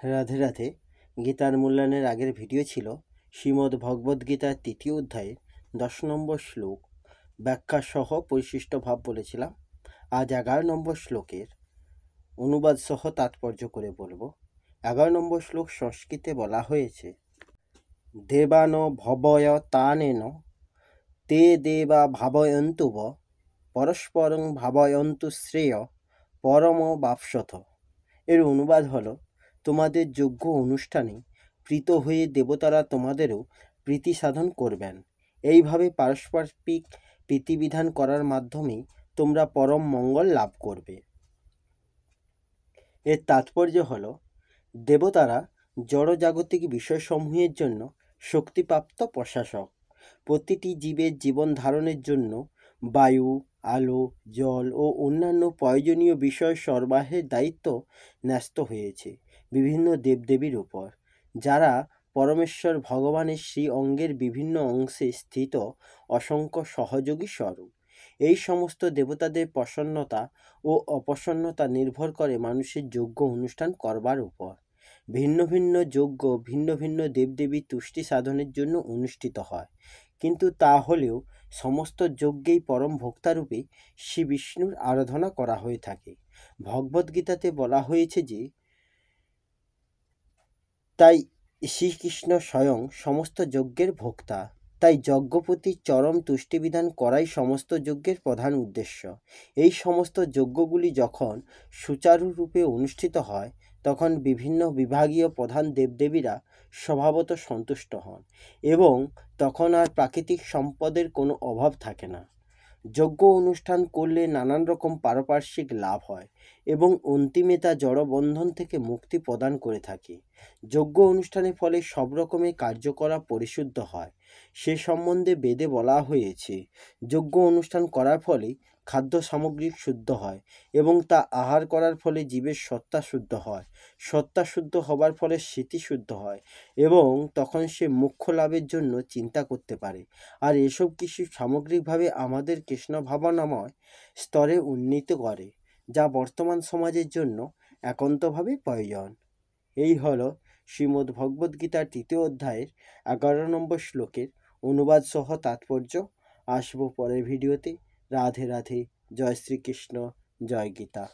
রাধে রাধে। গীতার মূল্যায়নের আগের ভিডিও ছিল শ্রীমদ্ ভগবদ্গীতার 3য় অধ্যায়ের 10 নম্বর শ্লোক ব্যাখ্যা সহ পরিশিষ্ট ভাব বলেছিলাম। আজ 11 নম্বর শ্লোকের অনুবাদ সহ তাৎপর্য করে বলবো। 11 নম্বর শ্লোক সংস্কৃতে বলা হয়েছে, দেবান ভবয় তানেন তে দেবা ভাবয়ন্তুব পরস্পরং ভাবয়ন্তু শ্রেয় পরম বাপসথ। এর অনুবাদ হলো, তোমাদের যজ্ঞ অনুষ্ঠানে প্রীত হয়ে দেবতারা তোমাদেরও প্রীতি সাধন করবেন। এইভাবে পারস্পরিক প্রীতিবিধান করার মাধ্যমে তোমরা পরম মঙ্গল লাভ করবে। এর তাৎপর্য হলো, দেবতারা জড়জাগতিক বিষয়সমূহের জন্য শক্তিপ্রাপ্ত প্রশাসক। প্রতিটি জীবের জীবন ধারণের জন্য বায়ু, আলো, জল ও অন্যান্য প্রয়োজনীয় বিষয় সরবরাহের দায়িত্ব ন্যস্ত হয়েছে বিভিন্ন দেবদেবীর উপর, যারা পরমেশ্বর ভগবানের শ্রী অঙ্গের বিভিন্ন অংশে স্থিত অসংখ্য সহযোগী স্বরূপ। এই সমস্ত দেবতাদের প্রসন্নতা ও অপ্রসন্নতা নির্ভর করে মানুষের যজ্ঞ অনুষ্ঠান করবার উপর। ভিন্ন ভিন্ন যজ্ঞ ভিন্ন ভিন্ন দেবদেবীর তুষ্টি সাধনের জন্য অনুষ্ঠিত হয়, কিন্তু তা হলেও সমস্ত যজ্ঞেই পরম ভোক্তারূপে শ্রী বিষ্ণুর আরাধনা করা হয়ে থাকে। ভগবদ্গীতাতে বলা হয়েছে যে, তাই শ্রীকৃষ্ণ স্বয়ং সমস্ত যজ্ঞের ভোক্তা। তাই যজ্ঞপতির চরম তুষ্টিবিধান করাই সমস্ত যজ্ঞের প্রধান উদ্দেশ্য। এই সমস্ত যজ্ঞগুলি যখন সুচারুরূপে অনুষ্ঠিত হয়, তখন বিভিন্ন বিভাগীয় প্রধান দেবদেবীরা স্বভাবত সন্তুষ্ট হন এবং তখন আর প্রাকৃতিক সম্পদের কোনো অভাব থাকে না। যজ্ঞ অনুষ্ঠান করলে নানান রকম পারপার্শ্বিক লাভ হয় এবং অন্তিমে তা জড়বন্ধন থেকে মুক্তি প্রদান করে থাকে। যজ্ঞ অনুষ্ঠানের ফলে সব রকমের কার্যকলাপ পরিশুদ্ধ হয়, সে সম্বন্ধে বেদে বলা হয়েছে। যজ্ঞ অনুষ্ঠান করার ফলে খাদ্য সামগ্রী শুদ্ধ হয় এবং তা আহার করার ফলে জীবের সত্তা শুদ্ধ হয়। সত্তা শুদ্ধ হবার ফলে স্মৃতি শুদ্ধ হয় এবং তখন সে মোক্ষ লাভের জন্য চিন্তা করতে পারে। আর এসব কিছু সামগ্রিকভাবে আমাদের কৃষ্ণ ভাবনাময় স্তরে উন্নীত করে, যা বর্তমান সমাজের জন্য একান্তভাবে প্রয়োজন। এই হলো শ্রীমদ্ ভগবদ্গীতার 3য় অধ্যায়ের 11 নম্বর শ্লোকের অনুবাদ সহ তাৎপর্য। আসবো পরের ভিডিওতে। রাধে রাধে। জয় শ্রীকৃষ্ণ। জয় গীতা।